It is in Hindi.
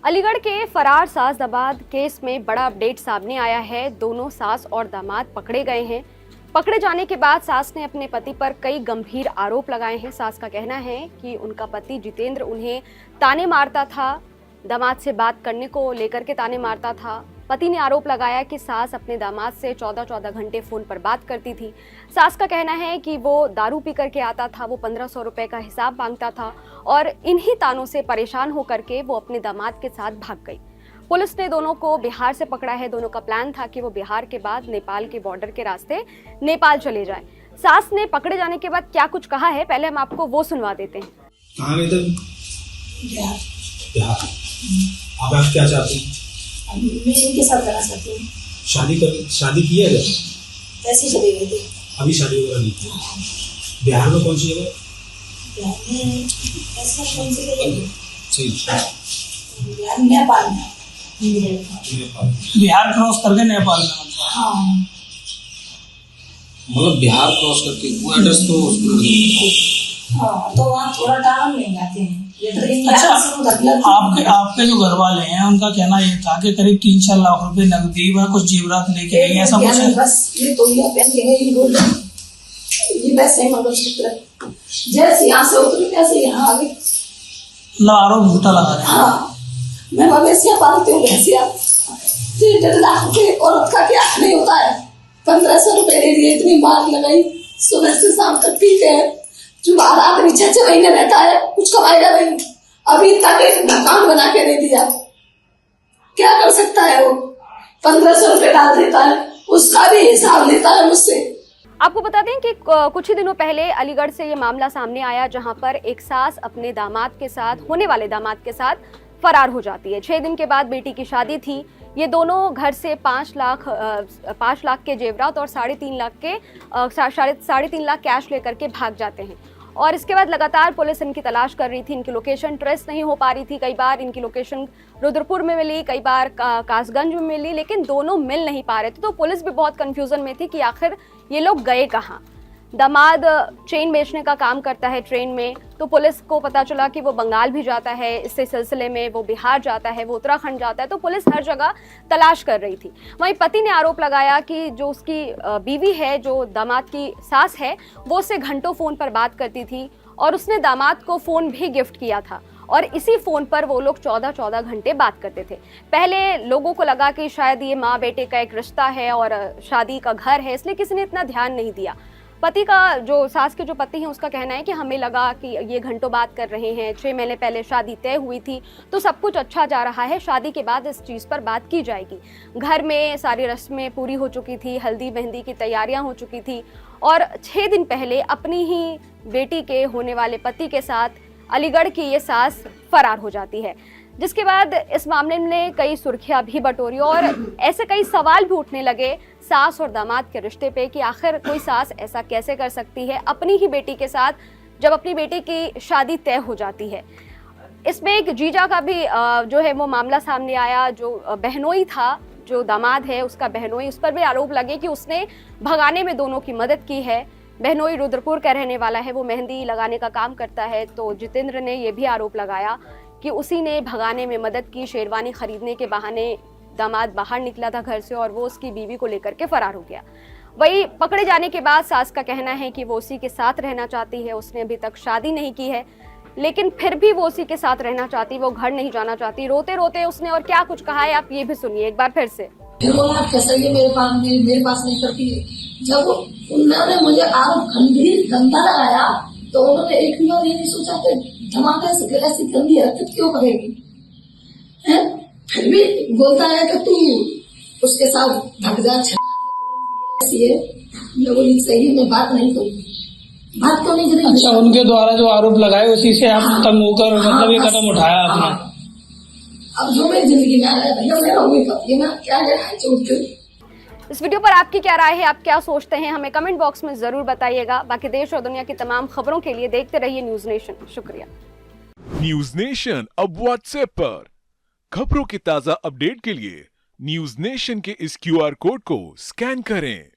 अलीगढ़ के फरार सास दामाद केस में बड़ा अपडेट सामने आया है। दोनों सास और दामाद पकड़े गए हैं। पकड़े जाने के बाद सास ने अपने पति पर कई गंभीर आरोप लगाए हैं। सास का कहना है कि उनका पति जितेंद्र उन्हें ताने मारता था, दामाद से बात करने को लेकर के ताने मारता था। पति ने आरोप लगाया कि सास अपने दामाद से 14-14 घंटे फोन पर बात करती थी। सास का कहना है कि वो दारू पी करके आता था, वो 1500 रुपए का हिसाब मांगता था और इन्हीं तानों से परेशान होकर के वो अपने दामाद के साथ भाग गई। पुलिस ने दोनों को बिहार से पकड़ा है। दोनों का प्लान था कि वो बिहार के बाद नेपाल के बॉर्डर के रास्ते नेपाल चले जाए। सास ने पकड़े जाने के बाद क्या कुछ कहा है, पहले हम आपको वो सुनवा देते हैं। कहाँ गए थे? बिहार। अब आप क्या चाहते हैं? मैं इनके साथ रहना चाहती हूँ। शादी की है? ऐसे ही चले गए थे। अभी शादी वगैरह नहीं की। बिहार में कौन सी जगह? बिहार में ऐसा कौन सी जगह? सही। बिहार नेपाल में। बिहार क्रॉस करके नेपाल में। हाँ, मतलब बिहार क्रॉस करके वो एड्रेस तो हाँ, तो वहाँ थोड़ा टाइम नहीं जाते हैं। अच्छा, आपके जो घर वाले हैं उनका कहना ये था कि करीब 3-4 लाख रुपए नकदी व कुछ जेवरात लेके गए, ऐसा कुछ है? बस ये तो ये पहन के है, ये गोल्ड, ये वैसे ही मंगलसूत्र जैसे यहाँ से उतरी वैसे यहाँ आ गई। आरोप झूठा लगा रहे हैं। हाँ, मैं मवेशियाँ पालती हूँ, भैंसिया। 1.5 लाख रुपए औरत का क्या नहीं होता है। 1500 रुपए दे दिए, इतनी मार लगाई, सुबह से शाम तक पीते हैं। जो बाहर आदमी 6 महीने रहता है, कुछ कमाएगा नहीं। अभी तक एक मकान बना के दे दिया, क्या कर सकता है वो? 1500 रुपए डाल देता है, उसका भी हिसाब लेता है मुझसे। आपको बता दें कि कुछ ही दिनों पहले अलीगढ़ से ये मामला सामने आया, जहां पर एक सास अपने दामाद के साथ, होने वाले दामाद के साथ फरार हो जाती है। 6 दिन के बाद बेटी की शादी थी। ये दोनों घर से 5 लाख के जेवरात और 3.5 लाख के 3.5 लाख कैश लेकर के भाग जाते हैं। और इसके बाद लगातार पुलिस इनकी तलाश कर रही थी। इनकी लोकेशन ट्रेस नहीं हो पा रही थी। कई बार इनकी लोकेशन रुद्रपुर में मिली, कई बार कासगंज में मिली, लेकिन दोनों मिल नहीं पा रहे थे। तो पुलिस भी बहुत कंफ्यूजन में थी कि आखिर ये लोग गए कहाँ। दामाद चेन बेचने का काम करता है ट्रेन में, तो पुलिस को पता चला कि वो बंगाल भी जाता है। इससे सिलसिले में वो बिहार जाता है, वो उत्तराखंड जाता है। तो पुलिस हर जगह तलाश कर रही थी। वहीं पति ने आरोप लगाया कि जो उसकी बीवी है, जो दामाद की सास है, वो उससे घंटों फ़ोन पर बात करती थी और उसने दामाद को फ़ोन भी गिफ्ट किया था और इसी फ़ोन पर वो लोग 14-14 घंटे बात करते थे। पहले लोगों को लगा कि शायद ये माँ बेटे का एक रिश्ता है और शादी का घर है, इसलिए किसी ने इतना ध्यान नहीं दिया। पति का, जो सास के जो पति हैं, उसका कहना है कि हमें लगा कि ये घंटों बात कर रहे हैं, 6 महीने पहले शादी तय हुई थी, तो सब कुछ अच्छा जा रहा है, शादी के बाद इस चीज़ पर बात की जाएगी। घर में सारी रस्में पूरी हो चुकी थी, हल्दी मेहंदी की तैयारियां हो चुकी थी और 6 दिन पहले अपनी ही बेटी के होने वाले पति के साथ अलीगढ़ की ये सास फरार हो जाती है। जिसके बाद इस मामले में कई सुर्खियां भी बटोरी और ऐसे कई सवाल भी उठने लगे सास और दामाद के रिश्ते पे कि आखिर कोई सास ऐसा कैसे कर सकती है अपनी ही बेटी के साथ, जब अपनी बेटी की शादी तय हो जाती है। इसमें एक जीजा का भी जो है वो मामला सामने आया। जो बहनोई था, जो दामाद है उसका बहनोई, उस पर भी आरोप लगे कि उसने भगाने में दोनों की मदद की है। बहनोई रुद्रपुर का रहने वाला है, वो मेहंदी लगाने का काम करता है। तो जितेंद्र ने यह भी आरोप लगाया कि उसी ने भगाने में मदद की। शेरवानी खरीदने के बहाने दामाद बाहर निकला था घर से और वो उसकी बीवी को लेकर के फरार हो गया। वही पकड़े जाने के बाद सास का कहना है कि वो उसी के साथ रहना चाहती है। उसने अभी तक शादी नहीं की है, लेकिन फिर भी वो उसी के साथ रहना चाहती, वो घर नहीं जाना चाहती। रोते रोते उसने और क्या कुछ कहा है, आप ये भी सुनिए एक बार फिर से। फिर बोला कैसा ये मेरे पास नहीं करती है। जब उन्होंने मुझे आरोप गंभीर गंदा लगाया तो उन्होंने एक भी बार ये नहीं सोचा कि धमाके से ऐसी गंदी हरकत क्यों करेगी है? फिर भी बोलता है कि तू उसके साथ भग जा, ऐसी है। मैं बोली सही, मैं बात नहीं करूँगी, बात क्यों नहीं करेगी। अच्छा, उनके द्वारा जो आरोप लगाए उसी से आप तंग होकर मतलब ये कदम उठाया आपने? अब जो मेरी जिंदगी में आ रहा है भैया, मैं रहूंगी ये ना क्या है चोट के। इस वीडियो पर आपकी क्या राय है, आप क्या सोचते हैं, हमें कमेंट बॉक्स में जरूर बताइएगा। बाकी देश और दुनिया की तमाम खबरों के लिए देखते रहिए न्यूज नेशन। शुक्रिया। न्यूज नेशन अब व्हाट्सएप पर खबरों की ताजा अपडेट के लिए न्यूज नेशन के इस QR कोड को स्कैन करें।